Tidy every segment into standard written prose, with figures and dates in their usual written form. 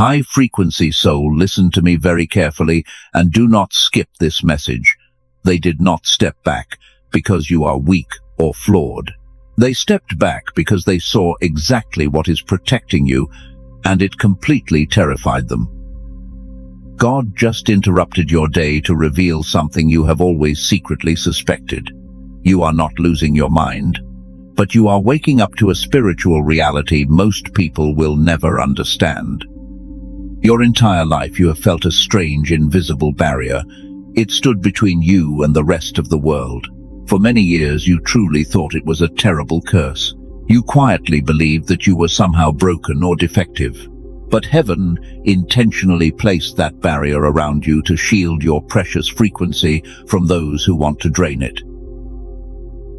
High-frequency soul, listen to me very carefully and do not skip this message. They did not step back because you are weak or flawed. They stepped back because they saw exactly what is protecting you, and it completely terrified them. God just interrupted your day to reveal something you have always secretly suspected. You are not losing your mind, but you are waking up to a spiritual reality most people will never understand. Your entire life you have felt a strange, invisible barrier. It stood between you and the rest of the world. For many years you truly thought it was a terrible curse. You quietly believed that you were somehow broken or defective. But heaven intentionally placed that barrier around you to shield your precious frequency from those who want to drain it.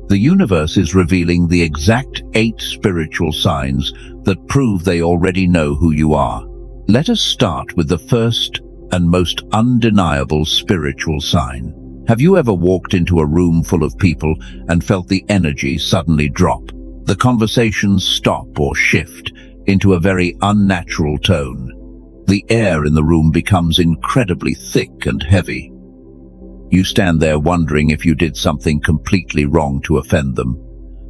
The universe is revealing the exact 8 spiritual signs that prove they already know who you are. Let us start with the first and most undeniable spiritual sign. Have you ever walked into a room full of people and felt the energy suddenly drop? The conversations stop or shift into a very unnatural tone. The air in the room becomes incredibly thick and heavy. You stand there wondering if you did something completely wrong to offend them.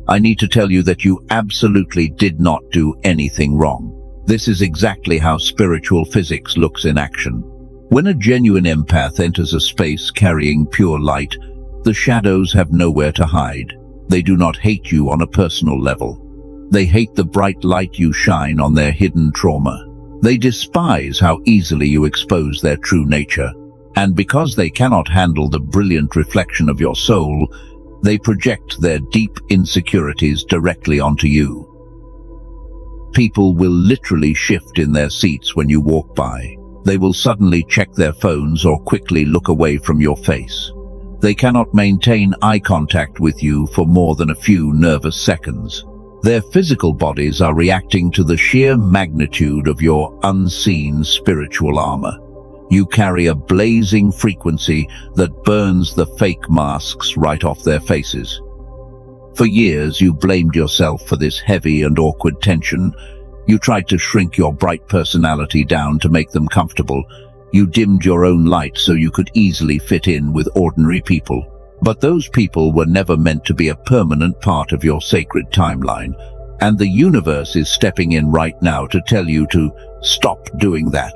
I need to tell you that you absolutely did not do anything wrong. This is exactly how spiritual physics looks in action. When a genuine empath enters a space carrying pure light, the shadows have nowhere to hide. They do not hate you on a personal level. They hate the bright light you shine on their hidden trauma. They despise how easily you expose their true nature. And because they cannot handle the brilliant reflection of your soul, they project their deep insecurities directly onto you. People will literally shift in their seats when you walk by. They will suddenly check their phones or quickly look away from your face. They cannot maintain eye contact with you for more than a few nervous seconds. Their physical bodies are reacting to the sheer magnitude of your unseen spiritual armor. You carry a blazing frequency that burns the fake masks right off their faces. For years, you blamed yourself for this heavy and awkward tension. You tried to shrink your bright personality down to make them comfortable. You dimmed your own light so you could easily fit in with ordinary people. But those people were never meant to be a permanent part of your sacred timeline. And the universe is stepping in right now to tell you to stop doing that.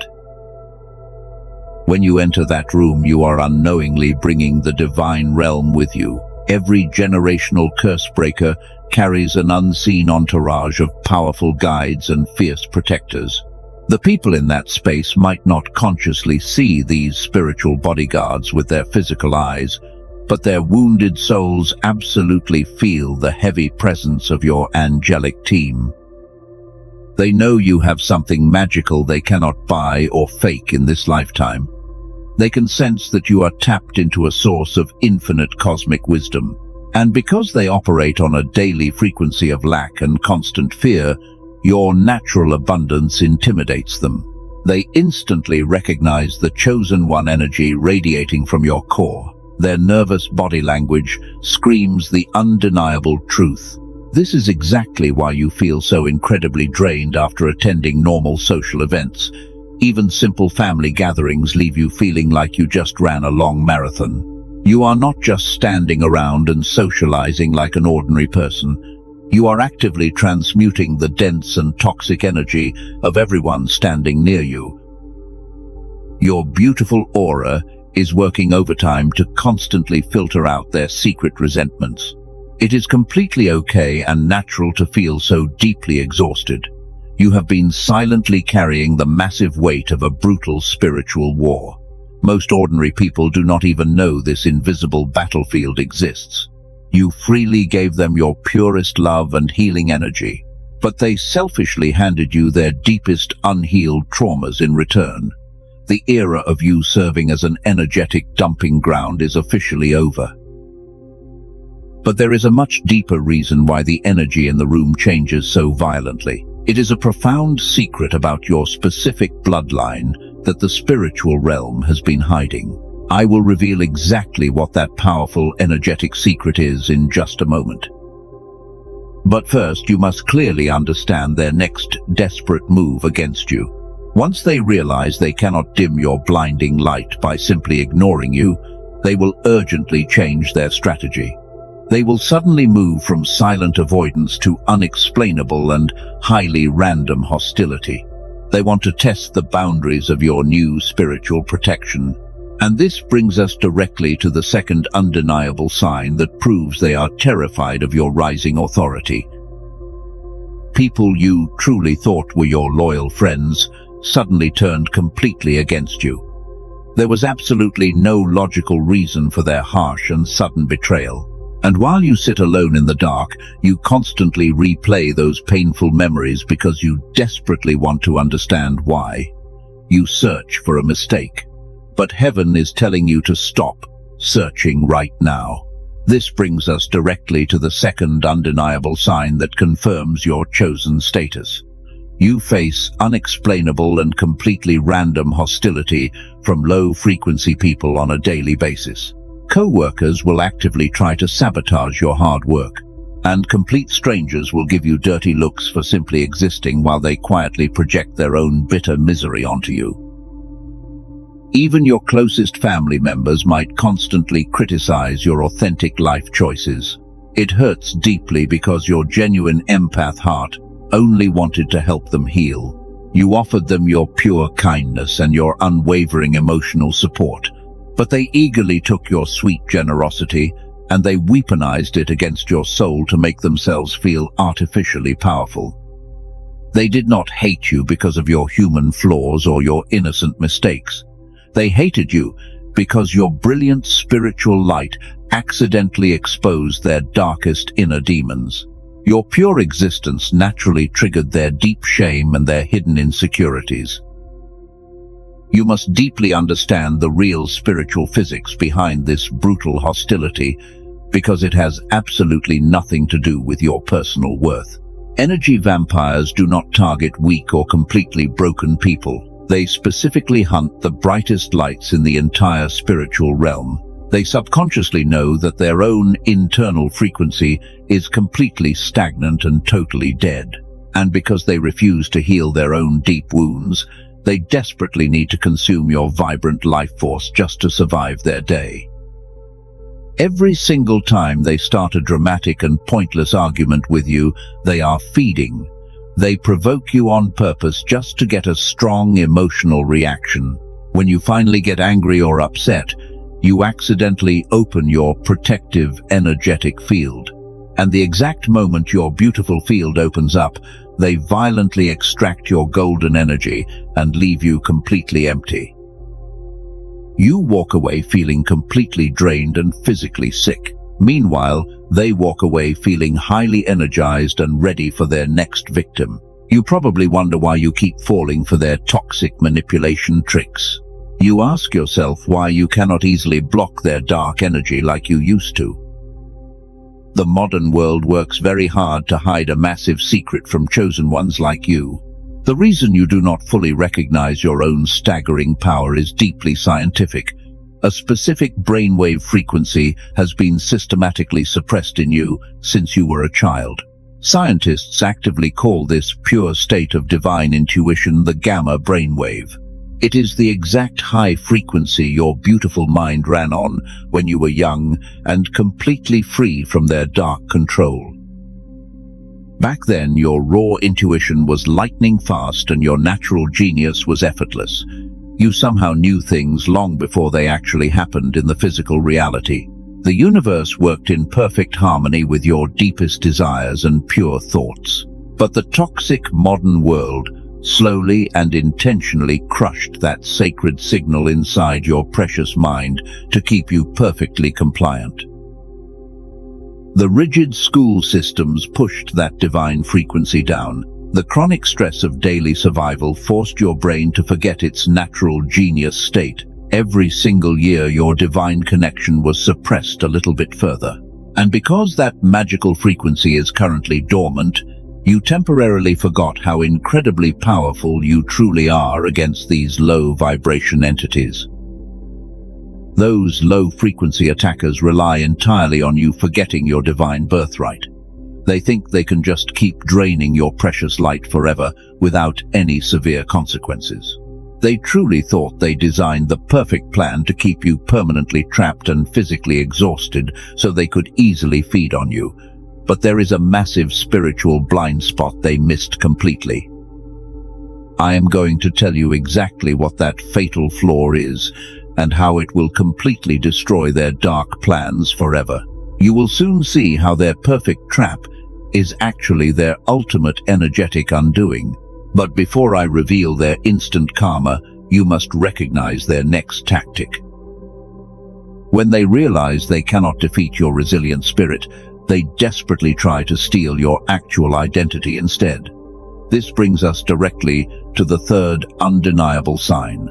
When you enter that room, you are unknowingly bringing the divine realm with you. Every generational curse breaker carries an unseen entourage of powerful guides and fierce protectors. The people in that space might not consciously see these spiritual bodyguards with their physical eyes, but their wounded souls absolutely feel the heavy presence of your angelic team. They know you have something magical they cannot buy or fake in this lifetime. They can sense that you are tapped into a source of infinite cosmic wisdom. And because they operate on a daily frequency of lack and constant fear, your natural abundance intimidates them. They instantly recognize the chosen one energy radiating from your core. Their nervous body language screams the undeniable truth. This is exactly why you feel so incredibly drained after attending normal social events. Even simple family gatherings leave you feeling like you just ran a long marathon. You are not just standing around and socializing like an ordinary person. You are actively transmuting the dense and toxic energy of everyone standing near you. Your beautiful aura is working overtime to constantly filter out their secret resentments. It is completely okay and natural to feel so deeply exhausted. You have been silently carrying the massive weight of a brutal spiritual war. Most ordinary people do not even know this invisible battlefield exists. You freely gave them your purest love and healing energy, but they selfishly handed you their deepest unhealed traumas in return. The era of you serving as an energetic dumping ground is officially over. But there is a much deeper reason why the energy in the room changes so violently. It is a profound secret about your specific bloodline that the spiritual realm has been hiding. I will reveal exactly what that powerful, energetic secret is in just a moment. But first, you must clearly understand their next desperate move against you. Once they realize they cannot dim your blinding light by simply ignoring you, they will urgently change their strategy. They will suddenly move from silent avoidance to unexplainable and highly random hostility. They want to test the boundaries of your new spiritual protection. And this brings us directly to the second undeniable sign that proves they are terrified of your rising authority. People you truly thought were your loyal friends suddenly turned completely against you. There was absolutely no logical reason for their harsh and sudden betrayal. And while you sit alone in the dark, you constantly replay those painful memories because you desperately want to understand why. You search for a mistake. But heaven is telling you to stop searching right now. This brings us directly to the second undeniable sign that confirms your chosen status. You face unexplainable and completely random hostility from low-frequency people on a daily basis. Co-workers will actively try to sabotage your hard work, and complete strangers will give you dirty looks for simply existing while they quietly project their own bitter misery onto you. Even your closest family members might constantly criticize your authentic life choices. It hurts deeply because your genuine empath heart only wanted to help them heal. You offered them your pure kindness and your unwavering emotional support, but they eagerly took your sweet generosity and they weaponized it against your soul to make themselves feel artificially powerful. They did not hate you because of your human flaws or your innocent mistakes. They hated you because your brilliant spiritual light accidentally exposed their darkest inner demons. Your pure existence naturally triggered their deep shame and their hidden insecurities. You must deeply understand the real spiritual physics behind this brutal hostility because it has absolutely nothing to do with your personal worth. Energy vampires do not target weak or completely broken people. They specifically hunt the brightest lights in the entire spiritual realm. They subconsciously know that their own internal frequency is completely stagnant and totally dead. And because they refuse to heal their own deep wounds, they desperately need to consume your vibrant life force just to survive their day. Every single time they start a dramatic and pointless argument with you, they are feeding. They provoke you on purpose just to get a strong emotional reaction. When you finally get angry or upset, you accidentally open your protective, energetic field. And the exact moment your beautiful field opens up, they violently extract your golden energy and leave you completely empty. You walk away feeling completely drained and physically sick. Meanwhile, they walk away feeling highly energized and ready for their next victim. You probably wonder why you keep falling for their toxic manipulation tricks. You ask yourself why you cannot easily block their dark energy like you used to. The modern world works very hard to hide a massive secret from chosen ones like you. The reason you do not fully recognize your own staggering power is deeply scientific. A specific brainwave frequency has been systematically suppressed in you since you were a child. Scientists actively call this pure state of divine intuition the gamma brainwave. It is the exact high frequency your beautiful mind ran on when you were young and completely free from their dark control. Back then, your raw intuition was lightning fast and your natural genius was effortless. You somehow knew things long before they actually happened in the physical reality. The universe worked in perfect harmony with your deepest desires and pure thoughts. But the toxic modern world slowly and intentionally crushed that sacred signal inside your precious mind to keep you perfectly compliant. The rigid school systems pushed that divine frequency down. The chronic stress of daily survival forced your brain to forget its natural genius state. Every single year your divine connection was suppressed a little bit further. And because that magical frequency is currently dormant, you temporarily forgot how incredibly powerful you truly are against these low-vibration entities. Those low-frequency attackers rely entirely on you forgetting your divine birthright. They think they can just keep draining your precious light forever without any severe consequences. They truly thought they designed the perfect plan to keep you permanently trapped and physically exhausted so they could easily feed on you. But there is a massive spiritual blind spot they missed completely. I am going to tell you exactly what that fatal flaw is and how it will completely destroy their dark plans forever. You will soon see how their perfect trap is actually their ultimate energetic undoing. But before I reveal their instant karma, you must recognize their next tactic. When they realize they cannot defeat your resilient spirit, they desperately try to steal your actual identity instead. This brings us directly to the third undeniable sign.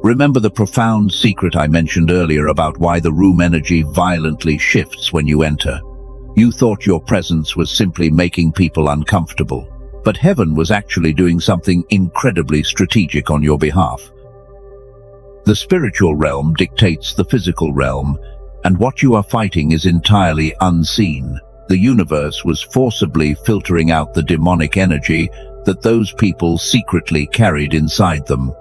Remember the profound secret I mentioned earlier about why the room energy violently shifts when you enter? You thought your presence was simply making people uncomfortable, but heaven was actually doing something incredibly strategic on your behalf. The spiritual realm dictates the physical realm, and what you are fighting is entirely unseen. The universe was forcibly filtering out the demonic energy that those people secretly carried inside them.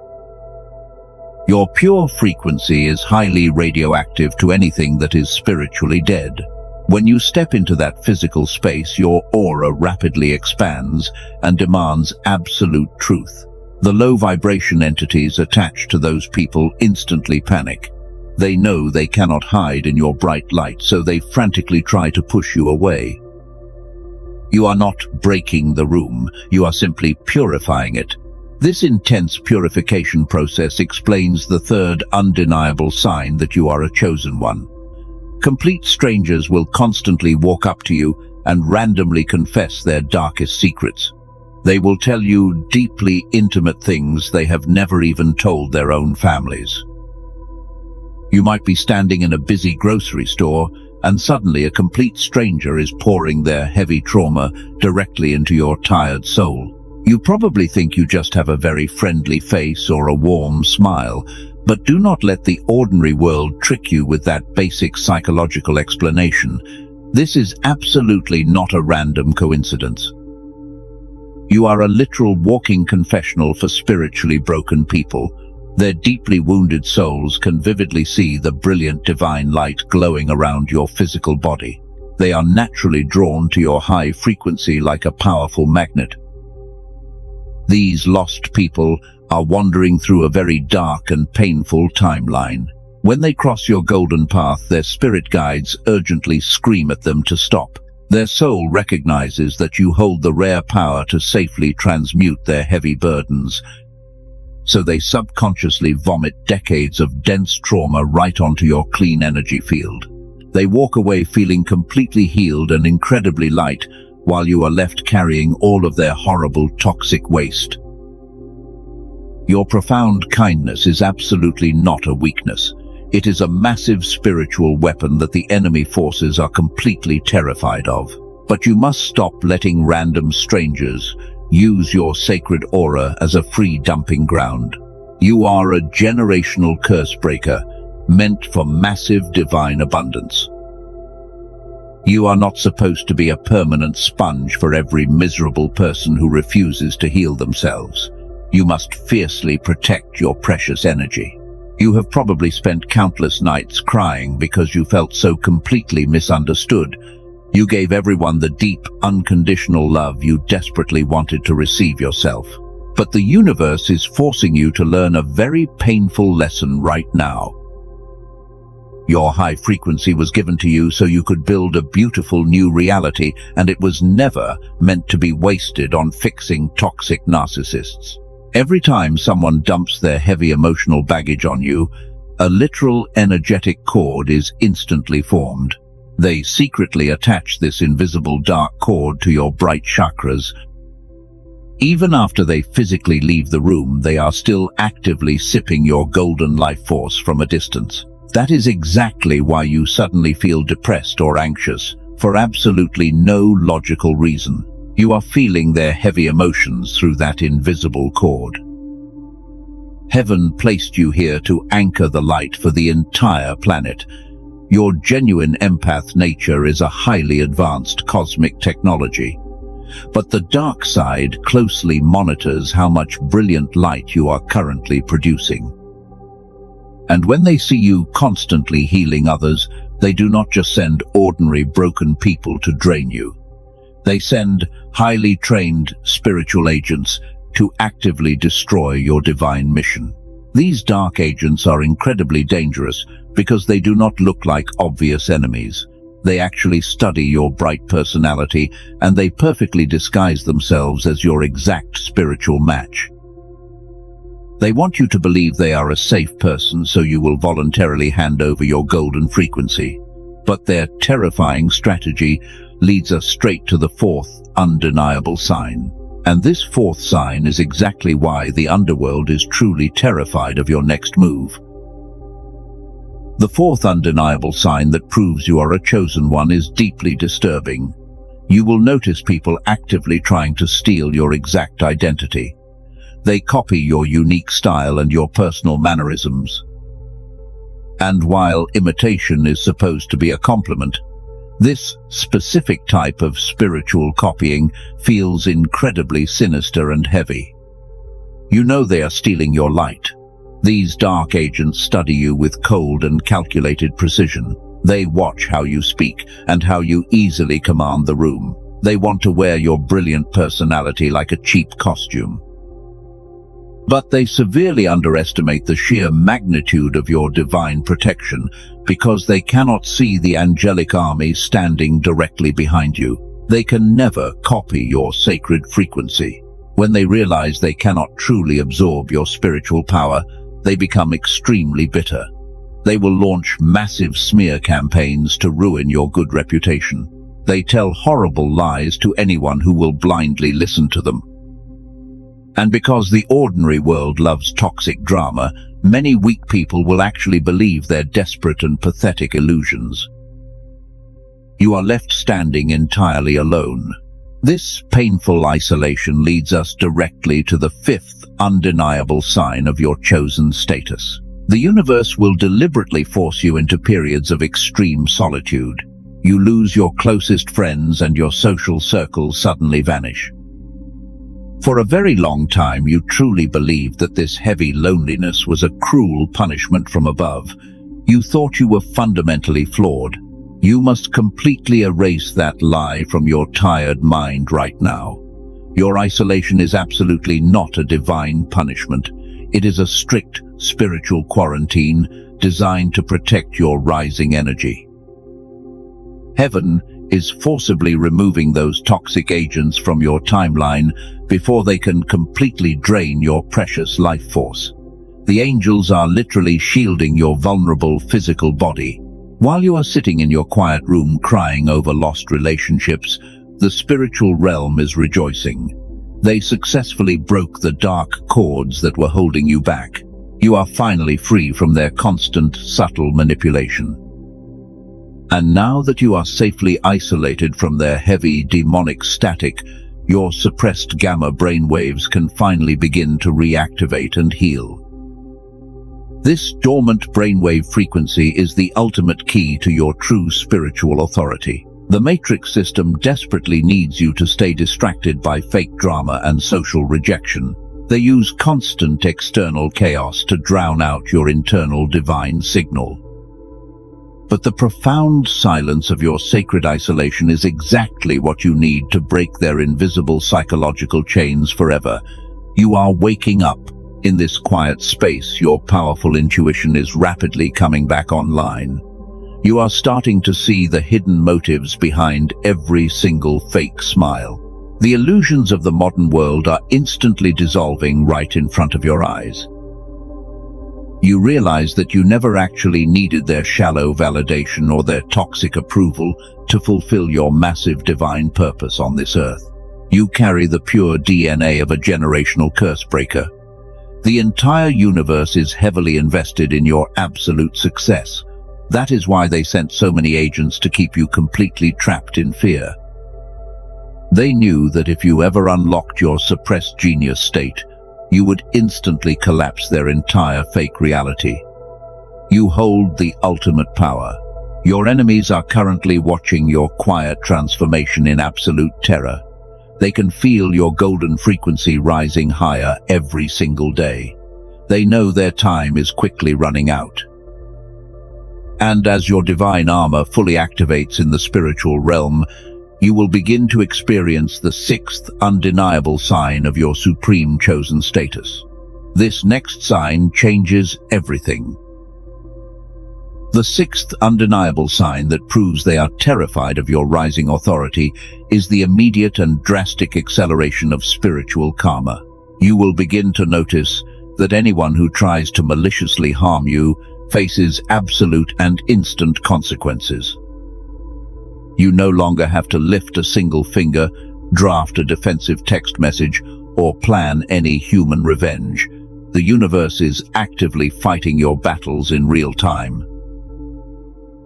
Your pure frequency is highly radioactive to anything that is spiritually dead. When you step into that physical space, your aura rapidly expands and demands absolute truth. The low vibration entities attached to those people instantly panic. They know they cannot hide in your bright light, so they frantically try to push you away. You are not breaking the room, you are simply purifying it. This intense purification process explains the third undeniable sign that you are a chosen one. Complete strangers will constantly walk up to you and randomly confess their darkest secrets. They will tell you deeply intimate things they have never even told their own families. You might be standing in a busy grocery store, and suddenly a complete stranger is pouring their heavy trauma directly into your tired soul. You probably think you just have a very friendly face or a warm smile, but do not let the ordinary world trick you with that basic psychological explanation. This is absolutely not a random coincidence. You are a literal walking confessional for spiritually broken people. Their deeply wounded souls can vividly see the brilliant divine light glowing around your physical body. They are naturally drawn to your high frequency like a powerful magnet. These lost people are wandering through a very dark and painful timeline. When they cross your golden path, their spirit guides urgently scream at them to stop. Their soul recognizes that you hold the rare power to safely transmute their heavy burdens, so they subconsciously vomit decades of dense trauma right onto your clean energy field. They walk away feeling completely healed and incredibly light, while you are left carrying all of their horrible toxic waste. Your profound kindness is absolutely not a weakness. It is a massive spiritual weapon that the enemy forces are completely terrified of. But you must stop letting random strangers use your sacred aura as a free dumping ground. You are a generational curse breaker, meant for massive divine abundance. You are not supposed to be a permanent sponge for every miserable person who refuses to heal themselves. You must fiercely protect your precious energy. You have probably spent countless nights crying because you felt so completely misunderstood. You gave everyone the deep, unconditional love you desperately wanted to receive yourself. But the universe is forcing you to learn a very painful lesson right now. Your high frequency was given to you so you could build a beautiful new reality, and it was never meant to be wasted on fixing toxic narcissists. Every time someone dumps their heavy emotional baggage on you, a literal energetic cord is instantly formed. They secretly attach this invisible dark cord to your bright chakras. Even after they physically leave the room, they are still actively sipping your golden life force from a distance. That is exactly why you suddenly feel depressed or anxious, for absolutely no logical reason. You are feeling their heavy emotions through that invisible cord. Heaven placed you here to anchor the light for the entire planet. Your genuine empath nature is a highly advanced cosmic technology. But the dark side closely monitors how much brilliant light you are currently producing. And when they see you constantly healing others, they do not just send ordinary broken people to drain you. They send highly trained spiritual agents to actively destroy your divine mission. These dark agents are incredibly dangerous because they do not look like obvious enemies. They actually study your bright personality, and they perfectly disguise themselves as your exact spiritual match. They want you to believe they are a safe person, so you will voluntarily hand over your golden frequency. But their terrifying strategy leads us straight to the fourth undeniable sign. And this fourth sign is exactly why the underworld is truly terrified of your next move. The fourth undeniable sign that proves you are a chosen one is deeply disturbing. You will notice people actively trying to steal your exact identity. They copy your unique style and your personal mannerisms. And while imitation is supposed to be a compliment, this specific type of spiritual copying feels incredibly sinister and heavy. You know they are stealing your light. These dark agents study you with cold and calculated precision. They watch how you speak and how you easily command the room. They want to wear your brilliant personality like a cheap costume. But they severely underestimate the sheer magnitude of your divine protection because they cannot see the angelic army standing directly behind you. They can never copy your sacred frequency. When they realize they cannot truly absorb your spiritual power, they become extremely bitter. They will launch massive smear campaigns to ruin your good reputation. They tell horrible lies to anyone who will blindly listen to them. And because the ordinary world loves toxic drama, many weak people will actually believe their desperate and pathetic illusions. You are left standing entirely alone. This painful isolation leads us directly to the fifth undeniable sign of your chosen status. The universe will deliberately force you into periods of extreme solitude. You lose your closest friends and your social circles suddenly vanish. For a very long time, you truly believed that this heavy loneliness was a cruel punishment from above. You thought you were fundamentally flawed. You must completely erase that lie from your tired mind right now. Your isolation is absolutely not a divine punishment. It is a strict spiritual quarantine designed to protect your rising energy. Heaven is forcibly removing those toxic agents from your timeline before they can completely drain your precious life force. The angels are literally shielding your vulnerable physical body. While you are sitting in your quiet room crying over lost relationships, the spiritual realm is rejoicing. They successfully broke the dark cords that were holding you back. You are finally free from their constant, subtle manipulation. And now that you are safely isolated from their heavy demonic static, your suppressed gamma brainwaves can finally begin to reactivate and heal. This dormant brainwave frequency is the ultimate key to your true spiritual authority. The matrix system desperately needs you to stay distracted by fake drama and social rejection. They use constant external chaos to drown out your internal divine signal. But the profound silence of your sacred isolation is exactly what you need to break their invisible psychological chains forever. You are waking up. In this quiet space, your powerful intuition is rapidly coming back online. You are starting to see the hidden motives behind every single fake smile. The illusions of the modern world are instantly dissolving right in front of your eyes. You realize that you never actually needed their shallow validation or their toxic approval to fulfill your massive divine purpose on this earth. You carry the pure DNA of a generational curse breaker. The entire universe is heavily invested in your absolute success. That is why they sent so many agents to keep you completely trapped in fear. They knew that if you ever unlocked your suppressed genius state, you would instantly collapse their entire fake reality. You hold the ultimate power. Your enemies are currently watching your quiet transformation in absolute terror. They can feel your golden frequency rising higher every single day. They know their time is quickly running out. And as your divine armor fully activates in the spiritual realm, you will begin to experience the sixth undeniable sign of your supreme chosen status. This next sign changes everything. The sixth undeniable sign that proves they are terrified of your rising authority is the immediate and drastic acceleration of spiritual karma. You will begin to notice that anyone who tries to maliciously harm you faces absolute and instant consequences. You no longer have to lift a single finger, draft a defensive text message, or plan any human revenge. The universe is actively fighting your battles in real time.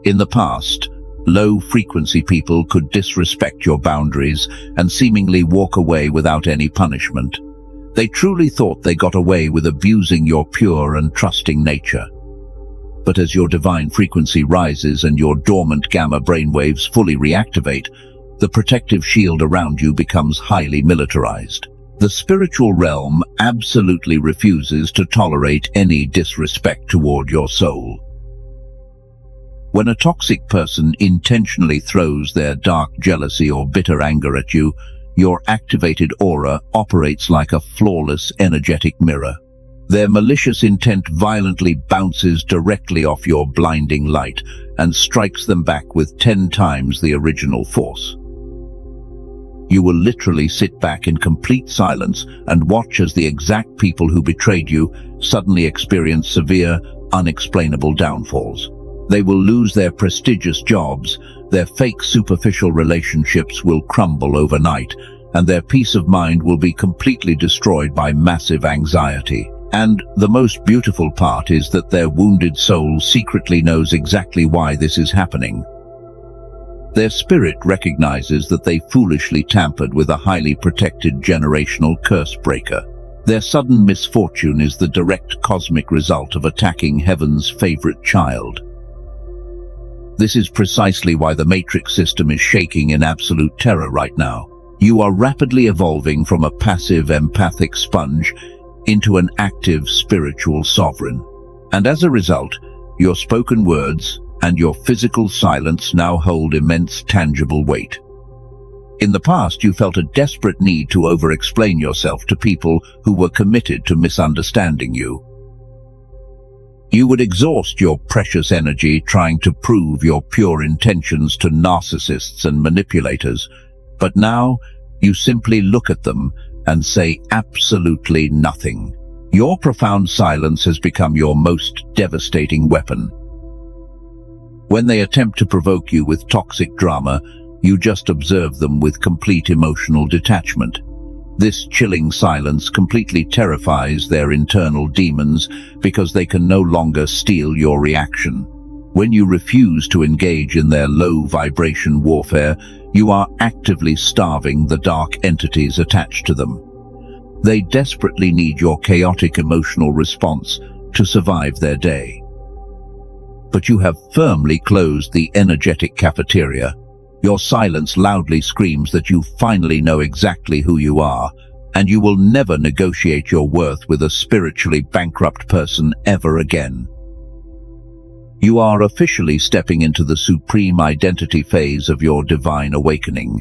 In the past, low-frequency people could disrespect your boundaries and seemingly walk away without any punishment. They truly thought they got away with abusing your pure and trusting nature. But as your divine frequency rises and your dormant gamma brainwaves fully reactivate, the protective shield around you becomes highly militarized. The spiritual realm absolutely refuses to tolerate any disrespect toward your soul. When a toxic person intentionally throws their dark jealousy or bitter anger at you, your activated aura operates like a flawless energetic mirror. Their malicious intent violently bounces directly off your blinding light and strikes them back with 10 times the original force. You will literally sit back in complete silence and watch as the exact people who betrayed you suddenly experience severe, unexplainable downfalls. They will lose their prestigious jobs, their fake superficial relationships will crumble overnight, and their peace of mind will be completely destroyed by massive anxiety. And the most beautiful part is that their wounded soul secretly knows exactly why this is happening. Their spirit recognizes that they foolishly tampered with a highly protected generational curse breaker. Their sudden misfortune is the direct cosmic result of attacking heaven's favorite child. This is precisely why the matrix system is shaking in absolute terror right now. You are rapidly evolving from a passive empathic sponge into an active spiritual sovereign. And as a result, your spoken words and your physical silence now hold immense tangible weight. In the past, you felt a desperate need to over-explain yourself to people who were committed to misunderstanding you. You would exhaust your precious energy trying to prove your pure intentions to narcissists and manipulators, but now you simply look at them and say absolutely nothing. Your profound silence has become your most devastating weapon. When they attempt to provoke you with toxic drama, you just observe them with complete emotional detachment. This chilling silence completely terrifies their internal demons because they can no longer steal your reaction. When you refuse to engage in their low-vibration warfare, you are actively starving the dark entities attached to them. They desperately need your chaotic emotional response to survive their day. But you have firmly closed the energetic cafeteria. Your silence loudly screams that you finally know exactly who you are, and you will never negotiate your worth with a spiritually bankrupt person ever again. You are officially stepping into the supreme identity phase of your divine awakening.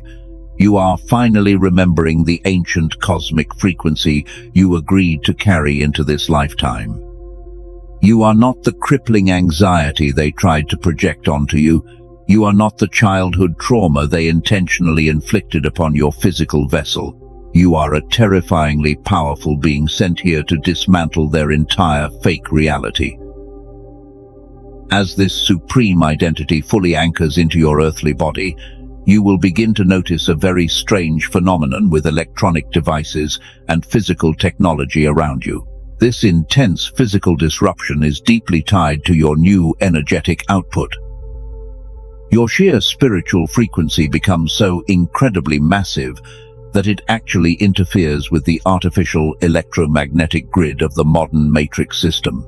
You are finally remembering the ancient cosmic frequency you agreed to carry into this lifetime. You are not the crippling anxiety they tried to project onto you. You are not the childhood trauma they intentionally inflicted upon your physical vessel. You are a terrifyingly powerful being sent here to dismantle their entire fake reality. As this supreme identity fully anchors into your earthly body, you will begin to notice a very strange phenomenon with electronic devices and physical technology around you. This intense physical disruption is deeply tied to your new energetic output. Your sheer spiritual frequency becomes so incredibly massive that it actually interferes with the artificial electromagnetic grid of the modern matrix system.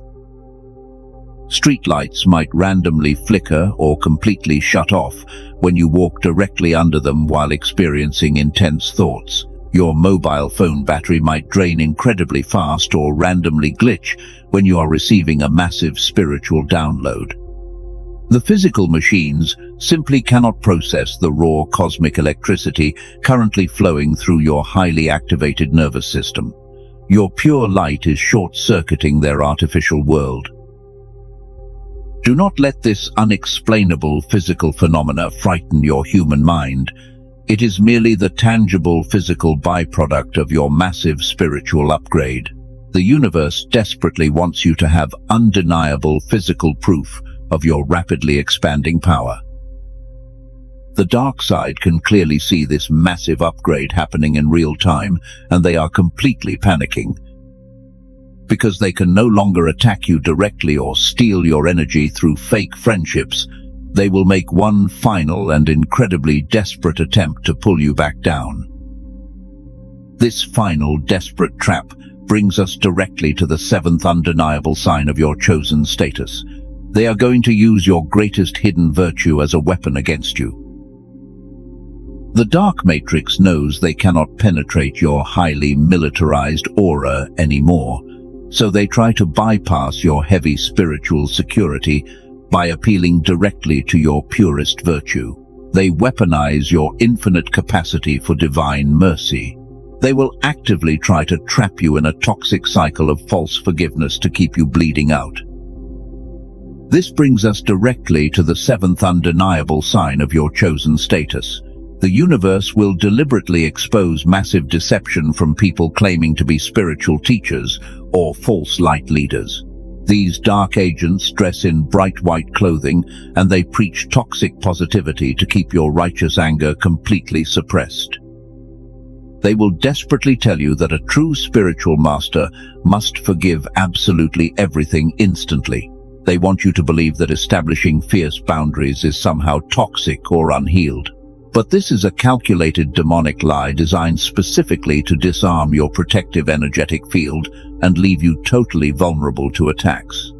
Streetlights might randomly flicker or completely shut off when you walk directly under them while experiencing intense thoughts. Your mobile phone battery might drain incredibly fast or randomly glitch when you are receiving a massive spiritual download. The physical machines simply cannot process the raw cosmic electricity currently flowing through your highly activated nervous system. Your pure light is short-circuiting their artificial world. Do not let this unexplainable physical phenomena frighten your human mind. It is merely the tangible physical byproduct of your massive spiritual upgrade. The universe desperately wants you to have undeniable physical proof of your rapidly expanding power. The dark side can clearly see this massive upgrade happening in real time, and they are completely panicking. Because they can no longer attack you directly or steal your energy through fake friendships, they will make one final and incredibly desperate attempt to pull you back down. This final desperate trap brings us directly to the seventh undeniable sign of your chosen status. They are going to use your greatest hidden virtue as a weapon against you. The Dark Matrix knows they cannot penetrate your highly militarized aura anymore, so they try to bypass your heavy spiritual security by appealing directly to your purest virtue. They weaponize your infinite capacity for divine mercy. They will actively try to trap you in a toxic cycle of false forgiveness to keep you bleeding out. This brings us directly to the seventh undeniable sign of your chosen status. The universe will deliberately expose massive deception from people claiming to be spiritual teachers or false light leaders. These dark agents dress in bright white clothing, and they preach toxic positivity to keep your righteous anger completely suppressed. They will desperately tell you that a true spiritual master must forgive absolutely everything instantly. They want you to believe that establishing fierce boundaries is somehow toxic or unhealed. But this is a calculated demonic lie designed specifically to disarm your protective energetic field and leave you totally vulnerable to attacks.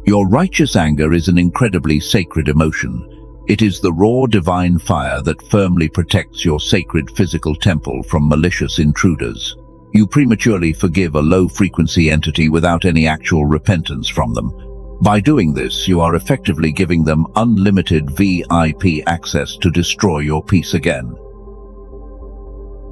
Your righteous anger is an incredibly sacred emotion. It is the raw divine fire that firmly protects your sacred physical temple from malicious intruders. You prematurely forgive a low-frequency entity without any actual repentance from them. By doing this, you are effectively giving them unlimited VIP access to destroy your peace again.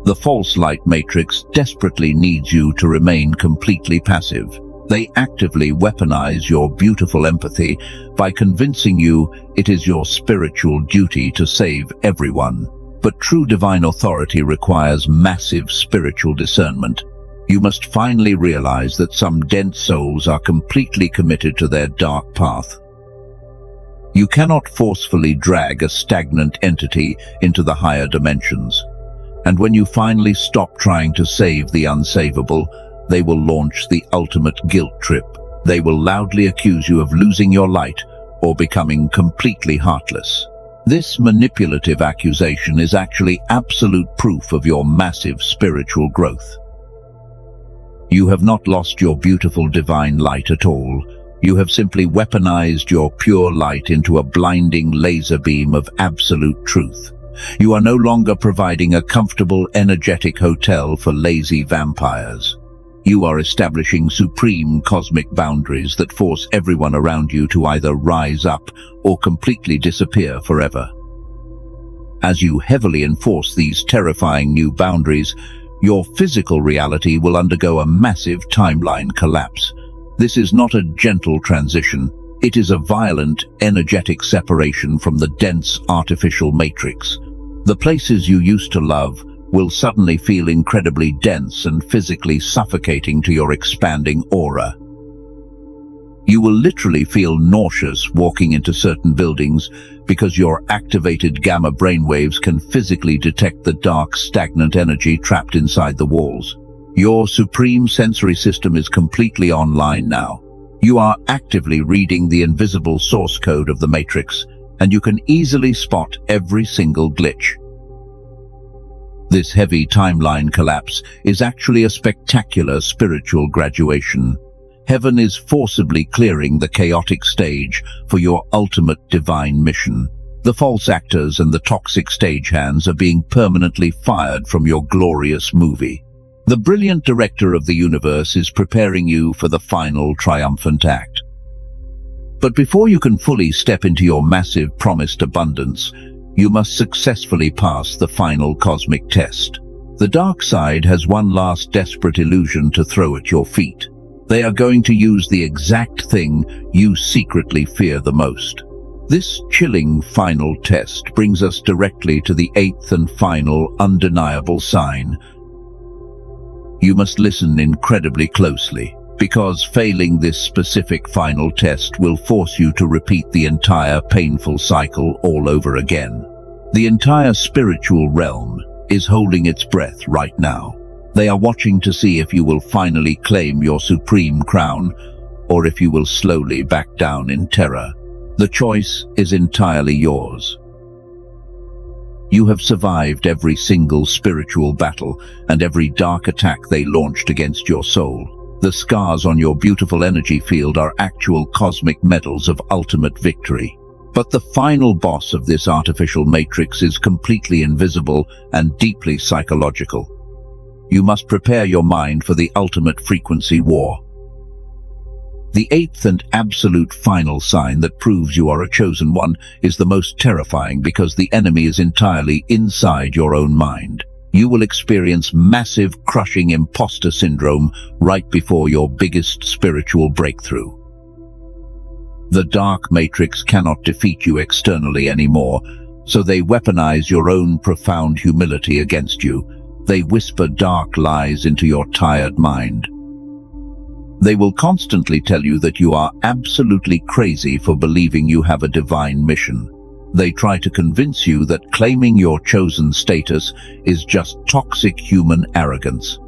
The false light matrix desperately needs you to remain completely passive. They actively weaponize your beautiful empathy by convincing you it is your spiritual duty to save everyone. But true divine authority requires massive spiritual discernment. You must finally realize that some dense souls are completely committed to their dark path. You cannot forcefully drag a stagnant entity into the higher dimensions. And when you finally stop trying to save the unsavable, they will launch the ultimate guilt trip. They will loudly accuse you of losing your light or becoming completely heartless. This manipulative accusation is actually absolute proof of your massive spiritual growth. You have not lost your beautiful divine light at all. You have simply weaponized your pure light into a blinding laser beam of absolute truth. You are no longer providing a comfortable, energetic hotel for lazy vampires. You are establishing supreme cosmic boundaries that force everyone around you to either rise up or completely disappear forever. As you heavily enforce these terrifying new boundaries, your physical reality will undergo a massive timeline collapse. This is not a gentle transition. It is a violent, energetic separation from the dense, artificial matrix. The places you used to love will suddenly feel incredibly dense and physically suffocating to your expanding aura. You will literally feel nauseous walking into certain buildings because your activated gamma brainwaves can physically detect the dark, stagnant energy trapped inside the walls. Your supreme sensory system is completely online now. You are actively reading the invisible source code of the Matrix, and you can easily spot every single glitch. This heavy timeline collapse is actually a spectacular spiritual graduation. Heaven is forcibly clearing the chaotic stage for your ultimate divine mission. The false actors and the toxic stagehands are being permanently fired from your glorious movie. The brilliant director of the universe is preparing you for the final triumphant act. But before you can fully step into your massive promised abundance, you must successfully pass the final cosmic test. The dark side has one last desperate illusion to throw at your feet. They are going to use the exact thing you secretly fear the most. This chilling final test brings us directly to the eighth and final undeniable sign. You must listen incredibly closely, because failing this specific final test will force you to repeat the entire painful cycle all over again. The entire spiritual realm is holding its breath right now. They are watching to see if you will finally claim your supreme crown, or if you will slowly back down in terror. The choice is entirely yours. You have survived every single spiritual battle and every dark attack they launched against your soul. The scars on your beautiful energy field are actual cosmic medals of ultimate victory. But the final boss of this artificial matrix is completely invisible and deeply psychological. You must prepare your mind for the ultimate frequency war. The eighth and absolute final sign that proves you are a chosen one is the most terrifying because the enemy is entirely inside your own mind. You will experience massive, crushing imposter syndrome right before your biggest spiritual breakthrough. The dark matrix cannot defeat you externally anymore, so they weaponize your own profound humility against you. They whisper dark lies into your tired mind. They will constantly tell you that you are absolutely crazy for believing you have a divine mission. They try to convince you that claiming your chosen status is just toxic human arrogance.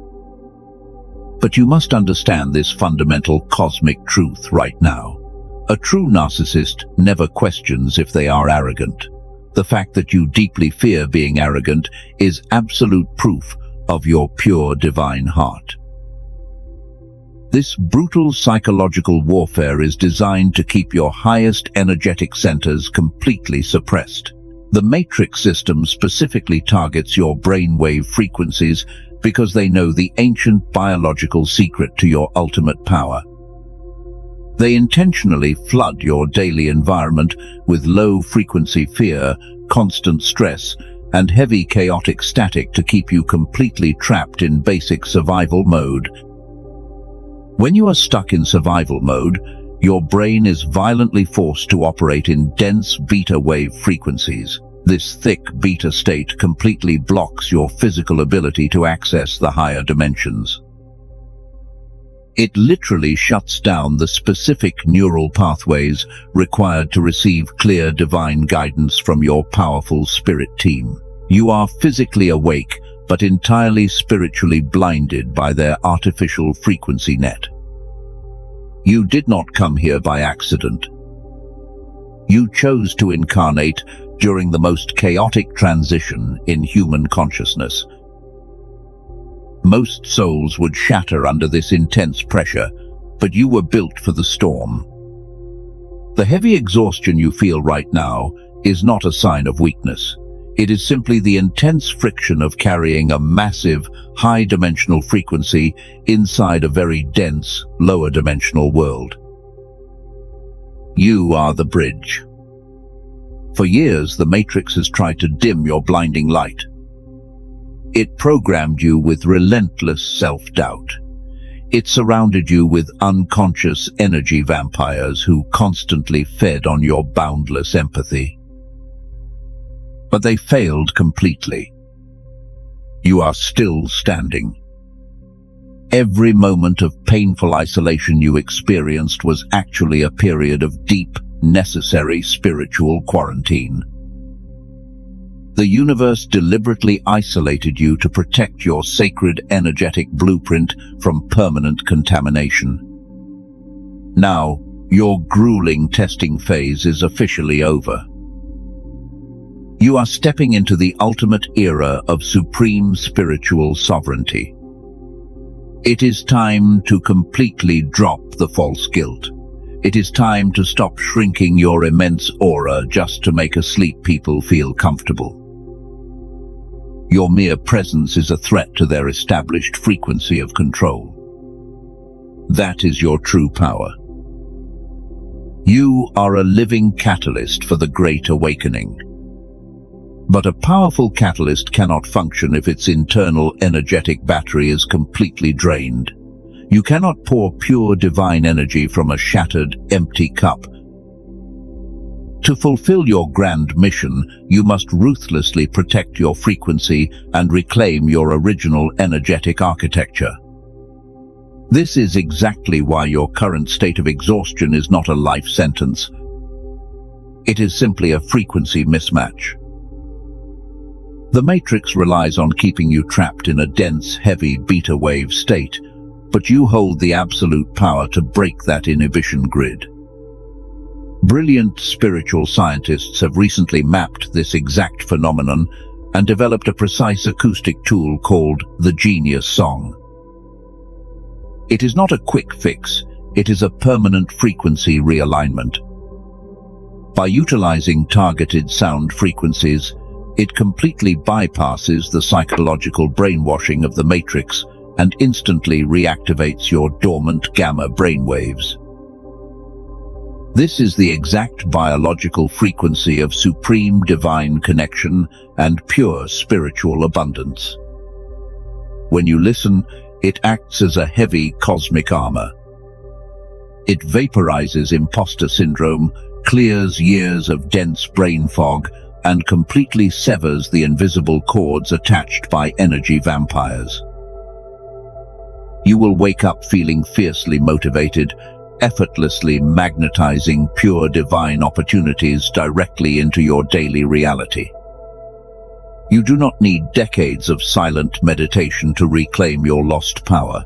But you must understand this fundamental cosmic truth right now. A true narcissist never questions if they are arrogant. The fact that you deeply fear being arrogant is absolute proof of your pure divine heart. This brutal psychological warfare is designed to keep your highest energetic centers completely suppressed. The matrix system specifically targets your brainwave frequencies because they know the ancient biological secret to your ultimate power. They intentionally flood your daily environment with low-frequency fear, constant stress, and heavy chaotic static to keep you completely trapped in basic survival mode. When you are stuck in survival mode, your brain is violently forced to operate in dense beta wave frequencies. This thick beta state completely blocks your physical ability to access the higher dimensions. It literally shuts down the specific neural pathways required to receive clear divine guidance from your powerful spirit team. You are physically awake, but entirely spiritually blinded by their artificial frequency net. You did not come here by accident. You chose to incarnate during the most chaotic transition in human consciousness. Most souls would shatter under this intense pressure, but you were built for the storm. The heavy exhaustion you feel right now is not a sign of weakness. It is simply the intense friction of carrying a massive, high-dimensional frequency inside a very dense, lower-dimensional world. You are the bridge. For years, the Matrix has tried to dim your blinding light. It programmed you with relentless self-doubt. It surrounded you with unconscious energy vampires who constantly fed on your boundless empathy. But they failed completely. You are still standing. Every moment of painful isolation you experienced was actually a period of deep, necessary spiritual quarantine. The universe deliberately isolated you to protect your sacred energetic blueprint from permanent contamination. Now, your grueling testing phase is officially over. You are stepping into the ultimate era of supreme spiritual sovereignty. It is time to completely drop the false guilt. It is time to stop shrinking your immense aura just to make asleep people feel comfortable. Your mere presence is a threat to their established frequency of control. That is your true power. You are a living catalyst for the Great Awakening. But a powerful catalyst cannot function if its internal energetic battery is completely drained. You cannot pour pure divine energy from a shattered, empty cup. To fulfill your grand mission, you must ruthlessly protect your frequency and reclaim your original energetic architecture. This is exactly why your current state of exhaustion is not a life sentence. It is simply a frequency mismatch. The Matrix relies on keeping you trapped in a dense, heavy beta wave state, but you hold the absolute power to break that inhibition grid. Brilliant spiritual scientists have recently mapped this exact phenomenon and developed a precise acoustic tool called the Genius Song. It is not a quick fix, it is a permanent frequency realignment. By utilizing targeted sound frequencies, it completely bypasses the psychological brainwashing of the Matrix and instantly reactivates your dormant gamma brainwaves. This is the exact biological frequency of supreme divine connection and pure spiritual abundance. When you listen, it acts as a heavy cosmic armor. It vaporizes imposter syndrome, clears years of dense brain fog, and completely severs the invisible cords attached by energy vampires. You will wake up feeling fiercely motivated, effortlessly magnetizing pure divine opportunities directly into your daily reality. You do not need decades of silent meditation to reclaim your lost power.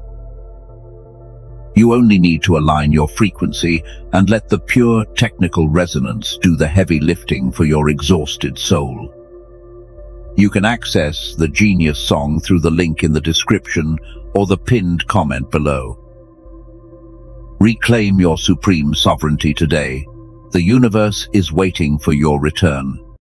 You only need to align your frequency and let the pure technical resonance do the heavy lifting for your exhausted soul. You can access the Genius Song through the link in the description or the pinned comment below. Reclaim your supreme sovereignty today. The universe is waiting for your return.